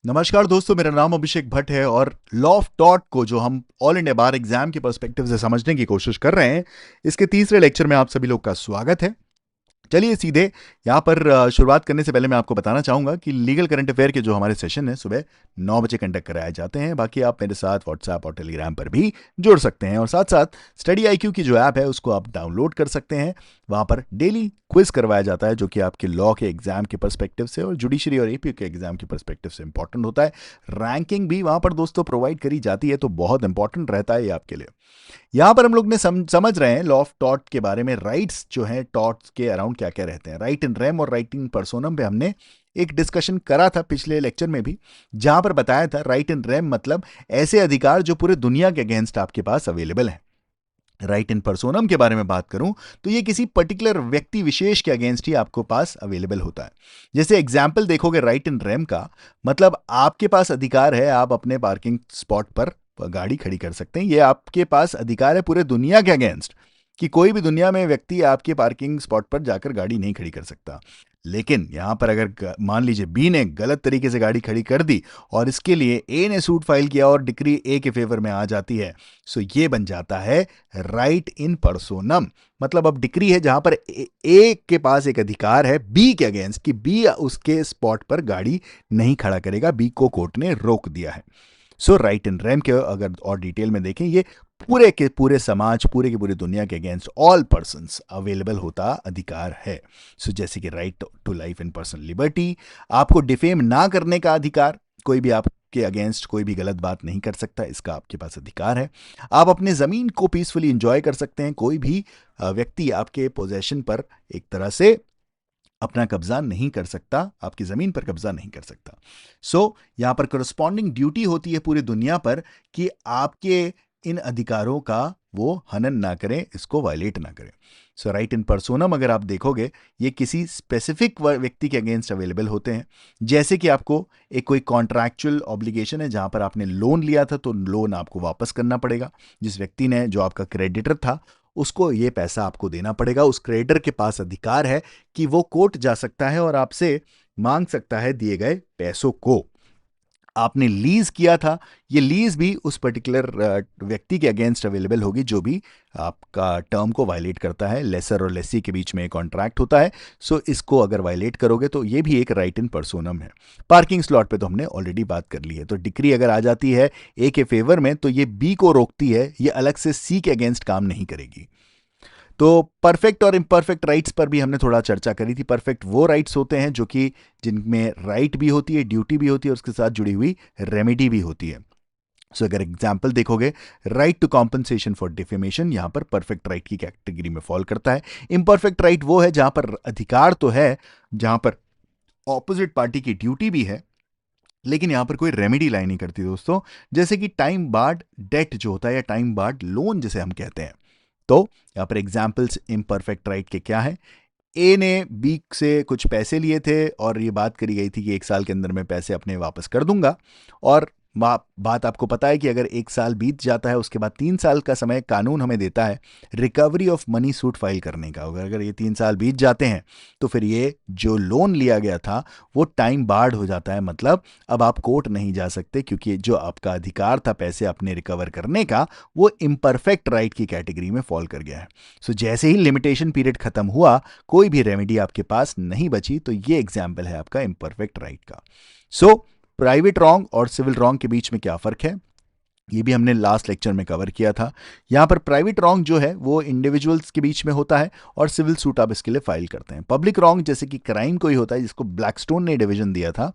नमस्कार दोस्तों, मेरा नाम अभिषेक भट्ट है और लॉ ऑफ टॉट को जो हम ऑल इंडिया बार एग्जाम के पर्सपेक्टिव से समझने की कोशिश कर रहे हैं, इसके तीसरे लेक्चर में आप सभी लोग का स्वागत है। चलिए सीधे यहाँ पर शुरुआत करने से पहले मैं आपको बताना चाहूंगा कि लीगल करंट अफेयर के जो हमारे सेशन है सुबह 9 बजे कंडक्ट कराए जाते हैं। बाकी आप मेरे साथ व्हाट्सएप और टेलीग्राम पर भी जुड़ सकते हैं और साथ साथ स्टडी आईक्यू की जो ऐप है उसको आप डाउनलोड कर सकते हैं। वहाँ पर डेली क्विज करवाया जाता है जो कि आपके लॉ के एग्जाम के पर्सपेक्टिव से और जुडिशरी और एपी के एग्जाम के पर्सपेक्टिव से इंपॉर्टेंट होता है। रैंकिंग भी वहाँ पर दोस्तों प्रोवाइड करी जाती है, तो बहुत इंपॉर्टेंट रहता है ये आपके लिए। यहां पर हम लोग ने समझ रहे हैं लॉ ऑफ टॉट के बारे में। राइट्स जो हैं टॉट्स के अराउंड क्या क्या रहते हैं, राइट इन रेम और राइट इन पर्सोनम पे हमने एक डिस्कशन करा था पिछले लेक्चर में भी, जहां पर बताया था राइट इन रेम मतलब ऐसे अधिकार जो पूरे दुनिया के अगेंस्ट आपके पास अवेलेबल हैं। राइट इन पर्सोनम के बारे में बात करूं तो ये किसी पर्टिकुलर व्यक्ति विशेष के अगेंस्ट ही आपको पास अवेलेबल होता है। जैसे एग्जाम्पल देखोगे राइट इन रेम का मतलब आपके पास अधिकार है, आप अपने पार्किंग स्पॉट पर गाड़ी खड़ी कर सकते हैं। ये आपके पास अधिकार है पूरे दुनिया के अगेंस्ट कि कोई भी दुनिया में व्यक्ति आपके पार्किंग स्पॉट पर जाकर गाड़ी नहीं खड़ी कर सकता। लेकिन यहां पर अगर मान लीजिए बी ने गलत तरीके से गाड़ी खड़ी कर दी और इसके लिए ए ने सूट फाइल किया और डिक्री ए के फेवर में आ जाती है, सो ये बन जाता है राइट इन पर्सोनम। मतलब अब डिक्री है जहां पर ए के पास एक अधिकार है बी के अगेंस्ट कि बी उसके स्पॉट पर गाड़ी नहीं खड़ा करेगा, बी को कोर्ट ने रोक दिया है। सो राइट इन रेम के अगर और डिटेल में देखें, ये पूरे के पूरे समाज, पूरे की पूरी दुनिया के अगेंस्ट ऑल पर्संस अवेलेबल होता अधिकार है। सो जैसे कि right to life and personal liberty, आपको डिफेम ना करने का अधिकार, कोई भी आपके अगेंस्ट कोई भी गलत बात नहीं कर सकता, इसका आपके पास अधिकार है। आप अपने जमीन को पीसफुली एंजॉय कर सकते हैं, कोई भी व्यक्ति आपके पोजेशन पर एक तरह से अपना कब्जा नहीं कर सकता, आपकी जमीन पर कब्जा नहीं कर सकता। सो यहां पर करस्पॉन्डिंग ड्यूटी होती है पूरी दुनिया पर कि आपके इन अधिकारों का वो हनन ना करें, इसको वायलेट ना करें। सो राइट इन पर्सोनम अगर आप देखोगे ये किसी स्पेसिफिक व्यक्ति के अगेंस्ट अवेलेबल होते हैं। जैसे कि आपको एक कोई कॉन्ट्रैक्चुअल ऑब्लिगेशन है जहां पर आपने लोन लिया था तो लोन आपको वापस करना पड़ेगा। जिस व्यक्ति ने, जो आपका क्रेडिटर था, उसको ये पैसा आपको देना पड़ेगा। उस क्रेडिटर के पास अधिकार है कि वो कोर्ट जा सकता है और आपसे मांग सकता है दिए गए पैसों को। आपने लीज किया था, ये लीज भी उस पर्टिकुलर व्यक्ति के अगेंस्ट अवेलेबल होगी जो भी आपका टर्म को वायलेट करता है। लेसर और लेसी के बीच में कॉन्ट्रैक्ट होता है। सो इसको अगर वायलेट करोगे तो ये भी एक राइट इन पर्सोनम है। पार्किंग स्लॉट पे तो हमने ऑलरेडी बात कर ली है। तो डिक्री अगर आ जाती है ए के फेवर में तो ये बी को रोकती है, ये अलग से सी के अगेंस्ट काम नहीं करेगी। तो परफेक्ट और इम्परफेक्ट राइट्स पर भी हमने थोड़ा चर्चा करी थी। परफेक्ट वो राइट्स होते हैं जो कि जिनमें राइट भी होती है, ड्यूटी भी होती है और उसके साथ जुड़ी हुई रेमेडी भी होती है। सो अगर एग्जाम्पल देखोगे, right to compensation for defamation यहां पर परफेक्ट राइट की कैटेगरी में फॉल करता है। इम्परफेक्ट राइट वो है जहां पर अधिकार तो है, जहां पर ऑपोजिट पार्टी की ड्यूटी भी है, लेकिन यहां पर कोई रेमेडी लाई नहीं करती दोस्तों। जैसे कि टाइम बार्ड डेट जो होता है या टाइम बार्ड लोन जिसे हम कहते हैं। तो यहां पर एग्जाम्पल्स इम्परफेक्ट राइट के क्या है? ए ने बी से कुछ पैसे लिए थे और ये बात करी गई थी कि 1 साल के अंदर मैं पैसे अपने वापस कर दूंगा। और बात आपको पता है कि अगर 1 साल बीत जाता है उसके बाद 3 साल का समय कानून हमें देता है recovery of money suit file करने का। अगर ये 3 साल बीत जाते हैं तो फिर ये जो लोन लिया गया था वो टाइम बार्ड हो जाता है। मतलब अब आप कोर्ट नहीं जा सकते क्योंकि जो आपका अधिकार था पैसे अपने रिकवर करने का वो इम्परफेक्ट राइट की कैटेगरी में फॉल कर गया है। सो जैसे ही लिमिटेशन पीरियड खत्म हुआ, कोई भी रेमेडी आपके पास नहीं बची। तो ये एग्जाम्पल है आपका इम्परफेक्ट राइट का। सो प्राइवेट रॉन्ग और सिविल रॉन्ग के बीच में क्या फर्क है, ये भी हमने लास्ट लेक्चर में कवर किया था। यहां पर प्राइवेट रॉन्ग जो है वो इंडिविजुअल्स के बीच में होता है और सिविल सूट आप इसके लिए फाइल करते हैं। पब्लिक रॉन्ग जैसे कि क्राइम कोई होता है जिसको ब्लैकस्टोन ने डिवीजन दिया था,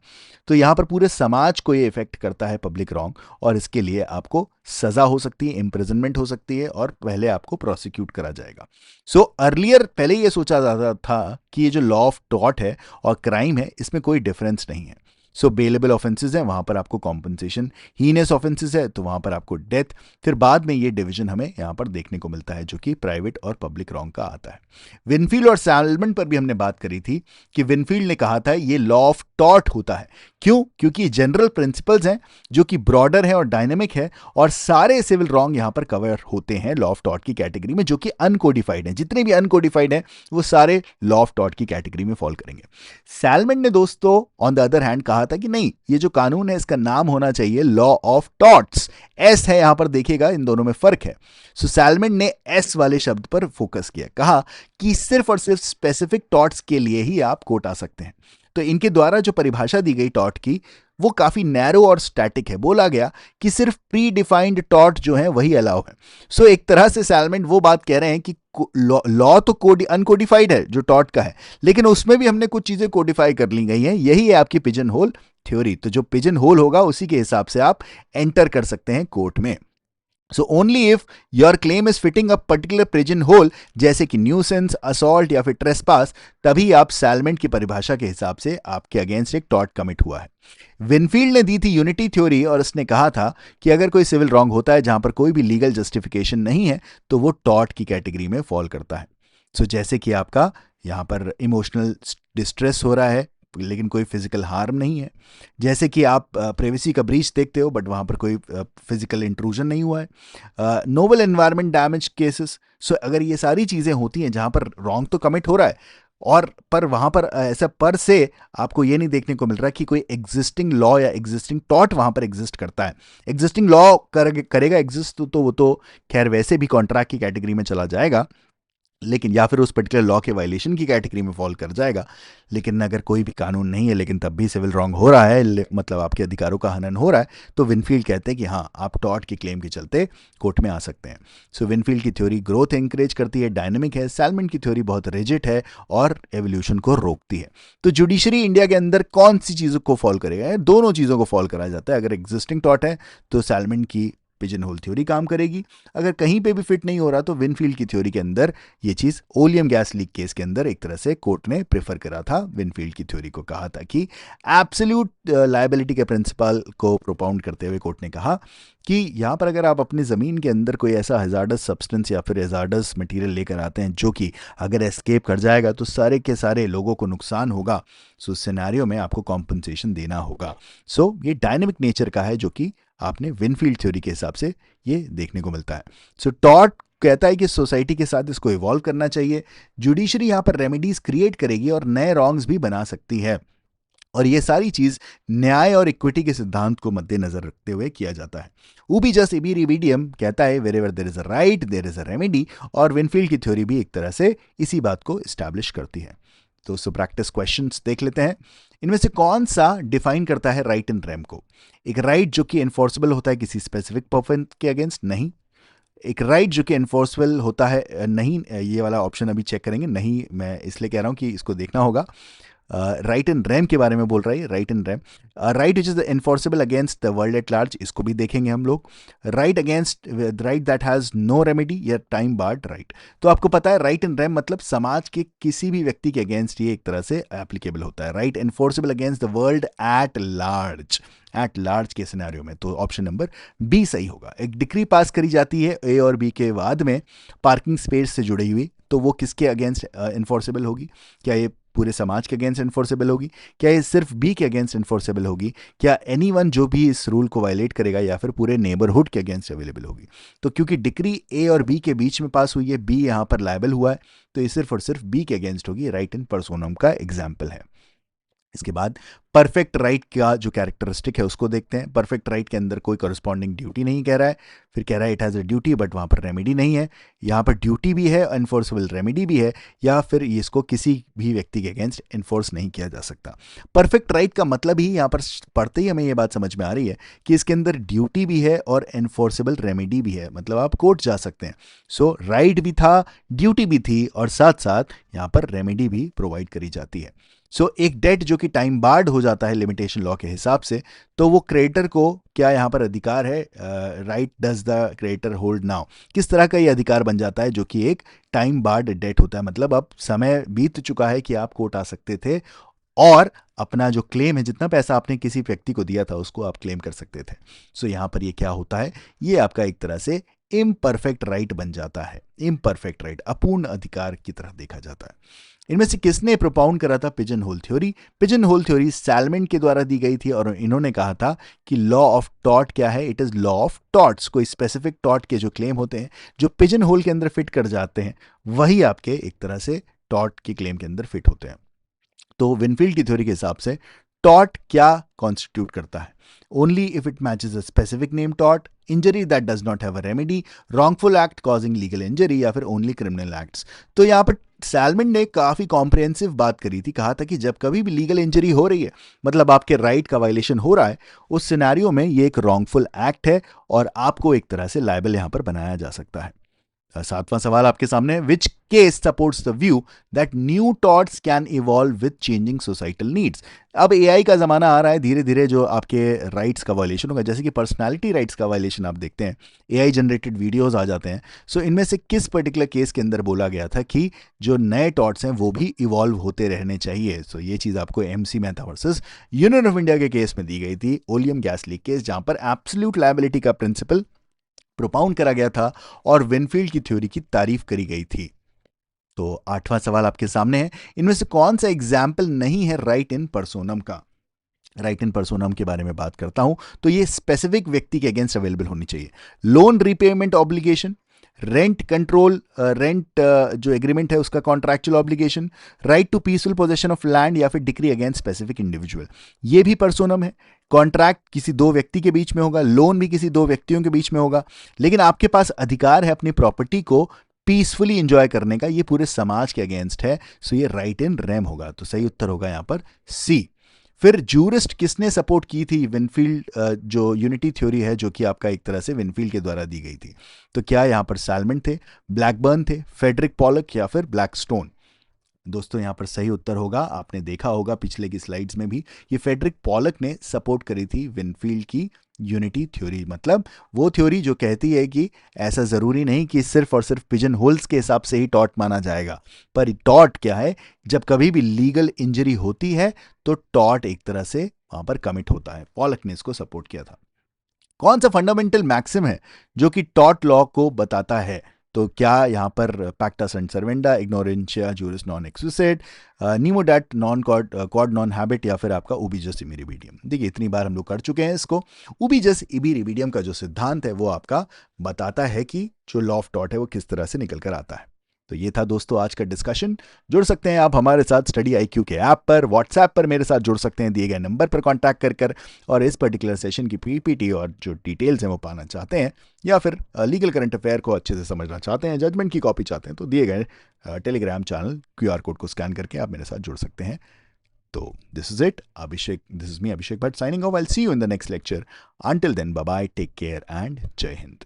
तो यहां पर पूरे समाज को ये इफेक्ट करता है पब्लिक रॉन्ग, और इसके लिए आपको सजा हो सकती है, इंप्रिजनमेंट हो सकती है और पहले आपको प्रोसिक्यूट करा जाएगा। सो अर्लियर पहले ये सोचा जाता था कि ये जो लॉ ऑफ टॉर्ट है और क्राइम है इसमें कोई डिफरेंस नहीं है। सो बेलेबल ऑफेंसेस है, वहां पर आपको कॉम्पनसेशन, हीनेस ऑफेंसेस है तो वहां पर आपको डेथ। फिर बाद में ये डिवीजन हमें यहां पर देखने को मिलता है जो कि प्राइवेट और पब्लिक रॉन्ग का आता है। विनफील्ड और सैलमन पर भी हमने बात करी थी कि विनफील्ड ने कहा था ये लॉ ऑफ टॉर्ट होता है। क्यों? क्योंकि जनरल प्रिंसिपल्स हैं जो कि ब्रॉडर है और डायनेमिक है, और सारे सिविल रॉन्ग यहां पर कवर होते हैं लॉ ऑफ टॉर्ट की कैटेगरी में, जो कि अनकोडिफाइड है। जितने भी अनकोडिफाइड हैं वो सारे लॉ ऑफ टॉर्ट की कैटेगरी में फॉल करेंगे। सैलमन ने दोस्तों ऑन द अदर हैंड कहा कहा था कि नहीं, ये जो कानून है इसका नाम होना चाहिए लॉ ऑफ टॉर्ट्स। एस है यहां पर, देखिएगा इन दोनों में फर्क है। सो सैलमन ने एस वाले शब्द पर फोकस किया, कहा कि सिर्फ और सिर्फ स्पेसिफिक टॉर्ट्स के लिए ही आप कोर्ट आ सकते हैं। तो इनके द्वारा जो परिभाषा दी गई टॉर्ट की वो काफी नैरो और स्टैटिक है। बोला गया कि सिर्फ प्री डिफाइंड टॉर्ट जो है वही अलाउ है। सो एक तरह से सैलमन वो बात कह रहे हैं कि लॉ तो अनकोडिफाइड है जो टॉर्ट का है, लेकिन उसमें भी हमने कुछ चीजें कोडिफाई कर ली गई हैं। यही है आपकी पिजन होल थ्योरी। तो जो पिजन होल होगा उसी के हिसाब से आप एंटर कर सकते हैं कोर्ट में। So only if your claim is fitting a particular pigeon hole, जैसे कि न्यूसेंस, असॉल्ट या फिर ट्रेसपास, तभी आप सैलमन की परिभाषा के हिसाब से आपके अगेंस्ट एक टॉर्ट कमिट हुआ है। विनफील्ड ने दी थी यूनिटी थ्योरी और उसने कहा था कि अगर कोई सिविल रॉन्ग होता है जहां पर कोई भी लीगल जस्टिफिकेशन नहीं है तो वो टॉर्ट की कैटेगरी में फॉल करता है। सो जैसे कि आपका यहां पर इमोशनल डिस्ट्रेस हो रहा है लेकिन कोई फिजिकल हार्म नहीं है, जैसे कि आप प्राइवेसी का ब्रीच देखते हो बट वहां पर कोई फिजिकल इंट्रूजन नहीं हुआ है, नोबल एनवायरमेंट डैमेज केसेस। सो अगर ये सारी चीजें होती हैं जहां पर रॉन्ग तो कमिट हो रहा है और पर वहां पर ऐसा पर से आपको ये नहीं देखने को मिल रहा कि कोई एग्जिस्टिंग लॉ या एग्जिस्टिंग टॉट वहां पर एग्जिस्ट करता है। एग्जिस्टिंग लॉ करेगा एग्जिस्ट तो वो तो खैर वैसे भी कॉन्ट्रैक्ट की कैटेगरी में चला जाएगा, लेकिन या फिर उस पर्टिकुलर लॉ के वायलेशन की कैटेगरी में फॉल कर जाएगा। लेकिन अगर कोई भी कानून नहीं है लेकिन तब भी सिविल रॉन्ग हो रहा है, मतलब आपके अधिकारों का हनन हो रहा है, तो विनफील्ड कहते हैं कि हाँ आप टॉर्ट की क्लेम के चलते कोर्ट में आ सकते हैं। सो विनफील्ड की थ्योरी ग्रोथ एंकरेज करती है, डायनेमिक है। सैलमन की थ्योरी बहुत रिजिड है और एवोल्यूशन को रोकती है। तो जुडिशरी इंडिया के अंदर कौन सी चीज़ों को फॉलो करेगा? दोनों चीज़ों को फॉलो करा जाता है। अगर एग्जिस्टिंग टॉर्ट है तो सैलमन की पिजन होल थ्योरी काम करेगी, अगर कहीं पे भी फिट नहीं हो रहा तो विनफील्ड की थ्योरी के अंदर ये चीज ओलियम गैस लीक केस के अंदर एक तरह से कोर्ट ने प्रेफर करा था विनफील्ड की थ्योरी को। कहा था कि एब्सोल्यूट लायबिलिटी के प्रिंसिपल को प्रोपाउंड करते हुए कोर्ट ने कहा कि यहां पर अगर आप अपनी ज़मीन के अंदर कोई ऐसा हजार्डस सब्सटेंस या फिर हजार्डस मटेरियल लेकर आते हैं जो कि अगर एस्केप कर जाएगा तो सारे के सारे लोगों को नुकसान होगा, सो उस सिनेरियो में आपको कॉम्पनसेशन देना होगा। सो ये डायनेमिक नेचर का है जो कि आपने विनफील्ड थ्योरी के हिसाब से ये देखने को मिलता है। सो टॉर्ट कहता है कि सोसाइटी के साथ इसको इवॉल्व करना चाहिए। जुडिशरी यहां पर रेमेडीज क्रिएट करेगी और नए रॉन्ग्स भी बना सकती है, और ये सारी चीज न्याय और इक्विटी के सिद्धांत को मद्देनजर रखते हुए किया जाता है। उबी जस्ट इबी रिविडियम कहता है wherever there is a right there is a remedy, और विनफील्ड की थ्योरी भी एक तरह से इसी बात को स्टैब्लिश करती है। तो सो प्रैक्टिस क्वेश्चंस देख लेते हैं। इनमें से कौन सा डिफाइन करता है राइट इन रेम को? एक राइट जो कि एनफोर्सेबल होता है किसी स्पेसिफिक पर्सन के अगेंस्ट, नहीं। एक राइट जो कि एनफोर्सेबल होता है, नहीं। ये वाला ऑप्शन अभी चेक करेंगे, नहीं। मैं इसलिए कह रहा हूं कि इसको देखना होगा। राइट इन रैम के बारे में बोल रहा है, राइट इन रैम। Right which is enforceable against the world at large, इसको भी देखेंगे हम लोग। Right against right that has no remedy या टाइम बार्ड राइट। तो आपको पता है राइट इन रैम मतलब समाज के किसी भी व्यक्ति के अगेंस्ट ये एक तरह से एप्लीकेबल होता है। Right enforceable against the world at large, at large के सिनेरियो में तो ऑप्शन नंबर बी सही होगा। एक डिक्री पास करी जाती है ए और बी के बाद में पार्किंग स्पेस से जुड़ी हुई, तो वो किसके अगेंस्ट इन्फोर्सेबल होगी? क्या ये पूरे समाज के अगेंस्ट इन्फोर्सेबल होगी? क्या ये सिर्फ बी के अगेंस्ट इन्फोर्सेबल होगी? क्या एनीवन जो भी इस रूल को वायलेट करेगा, या फिर पूरे नेबरहुड के अगेंस्ट अवेलेबल होगी? तो क्योंकि डिक्री ए और बी के बीच में पास हुई है, बी यहां पर लायबल हुआ है, तो ये सिर्फ और सिर्फ बी के अगेंस्ट होगी। राइट इन पर्सोनम का एग्जाम्पल है। इसके बाद परफेक्ट राइट का जो कैरेक्टरिस्टिक है उसको देखते हैं। परफेक्ट राइट के अंदर कोई करस्पॉन्डिंग ड्यूटी नहीं कह रहा है, फिर कह रहा है it has a duty but वहाँ पर रेमेडी नहीं है। यहाँ पर ड्यूटी भी है, एनफोर्सेबल रेमेडी भी है, या फिर इसको किसी भी व्यक्ति के अगेंस्ट इन्फोर्स नहीं किया जा सकता। परफेक्ट राइट का मतलब ही यहाँ पर पढ़ते ही हमें ये बात समझ में आ रही है कि इसके अंदर ड्यूटी भी है और एनफोर्सेबल रेमेडी भी है, मतलब आप कोर्ट जा सकते हैं। सो राइट भी था, ड्यूटी भी थी, और साथ साथ यहाँ पर रेमेडी भी प्रोवाइड करी जाती है। सो एक डेट जो कि टाइम बार्ड हो जाता है लिमिटेशन लॉ के हिसाब से, तो वो क्रेडिटर को क्या यहाँ पर अधिकार है? Right does the creditor hold now, किस तरह का ये अधिकार बन जाता है जो कि एक टाइम बार्ड डेट होता है, मतलब अब समय बीत चुका है कि आप कोर्ट आ सकते थे और अपना जो क्लेम है, जितना पैसा आपने किसी व्यक्ति को दिया था उसको आप क्लेम कर सकते थे। सो यहाँ पर ये क्या होता है? ये आपका एक तरह से इम्परफेक्ट राइट बन जाता है। इम्परफेक्ट राइट अपूर्ण अधिकार की तरह देखा जाता है। इनमें से किसने प्रोपाउंड करा था pigeon whole theory? Pigeon whole theory salmon के द्वारा दी गई थी, और इन्होंने कहा था कि लॉ ऑफ टॉर्ट क्या है? It is law of torts. कोई स्पेसिफिक टॉर्ट के जो क्लेम होते हैं जो पिजन होल के अंदर फिट कर जाते हैं, वही आपके एक तरह से टॉर्ट के क्लेम के अंदर फिट होते हैं। तो विनफील्ड की थ्योरी के हिसाब से टॉर्ट क्या कॉन्स्टिट्यूट करता है? Only if it matches a specific name tort, injury that does not have a remedy, wrongful act causing legal injury, या फिर ओनली क्रिमिनल एक्ट्स। तो यहाँ पर सैलमन ने काफी कॉम्प्रिहेंसिव बात करी थी, कहा था कि जब कभी भी लीगल इंजरी हो रही है, मतलब आपके राइट का वायलेशन हो रहा है, उस सिनेरियो में ये एक रॉन्गफुल एक्ट है और आपको एक तरह से लायबल यहां पर बनाया जा सकता है। सातवां सवाल आपके सामने, which case supports the view that new thoughts can evolve with changing societal needs. अब एआई का जमाना आ रहा है, धीरे धीरे जो आपके राइट्स का वायलेशन होगा, जैसे कि पर्सनालिटी राइट्स का वायलेशन आप देखते हैं, एआई जनरेटेड वीडियोस आ जाते हैं। सो इनमें से किस पर्टिकुलर केस के अंदर बोला गया था कि जो नए टॉट्स हैं वो भी इवॉल्व होते रहने चाहिए? सो ये चीज आपको MC Mehta versus union of India के केस में दी गई थी, ओलियम गैस लीक केस, जहां पर एब्सोल्यूट लायबिलिटी का प्रिंसिपल प्रोपाउंड करा गया था और विनफील्ड की थ्योरी की तारीफ करी गई थी। तो आठवां सवाल आपके सामने है, इनमें से कौन सा एग्जाम्पल नहीं है राइट इन पर्सोनम का? राइट इन पर्सोनम के बारे में बात करता हूं तो ये स्पेसिफिक व्यक्ति के अगेंस्ट अवेलेबल होनी चाहिए। Loan repayment obligation, rent control, rent जो एग्रीमेंट है उसका contractual obligation, right to peaceful possession of land, या फिर डिक्री अगेंस्ट स्पेसिफिक इंडिविजुअल। ये भी पर्सोनम है। कॉन्ट्रैक्ट किसी दो व्यक्ति के बीच में होगा, लोन भी किसी दो व्यक्तियों के बीच में होगा, लेकिन आपके पास अधिकार है अपनी प्रॉपर्टी को पीसफुली एंजॉय करने का, ये पूरे समाज के अगेंस्ट है। सो ये राइट इन रेम होगा। तो सही उत्तर होगा यहां पर सी। फिर जूरिस्ट किसने सपोर्ट की थी विनफील्ड, जो यूनिटी थ्योरी है जो कि आपका एक तरह से विनफील्ड के द्वारा दी गई थी? तो क्या यहां पर सैलमन थे, ब्लैकबर्न थे, फेडरिक पॉलक, या फिर ब्लैकस्टोन? दोस्तों यहां पर सही उत्तर होगा, आपने देखा होगा पिछले की स्लाइड्स में भी, ये फेडरिक पॉलक ने सपोर्ट करी थी विनफील्ड की यूनिटी थ्योरी। मतलब वो थ्योरी जो कहती है कि ऐसा जरूरी नहीं कि सिर्फ और सिर्फ पिजन होल्स के हिसाब से ही टॉर्ट माना जाएगा, पर टॉर्ट क्या है, जब कभी भी लीगल इंजरी होती है तो टॉर्ट एक तरह से वहां पर कमिट होता है। पॉलक ने इसको सपोर्ट किया था। कौन सा फंडामेंटल मैक्सिम है जो कि टॉर्ट लॉ को बताता है? तो क्या यहां पर पैक्टा sunt servanda, ignorantia juris non exusit, नीमो डैट नॉन कॉड नॉन हैबिट, या फिर आपका उबी जस इबी रिबीडियम? देखिए इतनी बार हम लोग कर चुके हैं इसको। उबी जस इबी रिबीडियम का जो सिद्धांत है वो आपका बताता है कि जो लॉ ऑफ टॉर्ट है वो किस तरह से निकल कर आता है। तो ये था दोस्तों आज का डिस्कशन। जुड़ सकते हैं आप हमारे साथ स्टडी IQ के ऐप पर, व्हाट्सएप पर मेरे साथ जुड़ सकते हैं दिए गए नंबर पर कांटेक्ट कर और इस पर्टिकुलर सेशन की पीपीटी और जो डिटेल्स हैं वो पाना चाहते हैं, या फिर लीगल करंट अफेयर को अच्छे से समझना चाहते हैं, जजमेंट की कॉपी चाहते हैं, तो दिए गए टेलीग्राम चैनल QR कोड को स्कैन करके आप मेरे साथ जुड़ सकते हैं। तो this is it, this is me Abhishek Bhatt signing off. I will see you in the next lecture. Until then bye bye, take care and Jai Hind.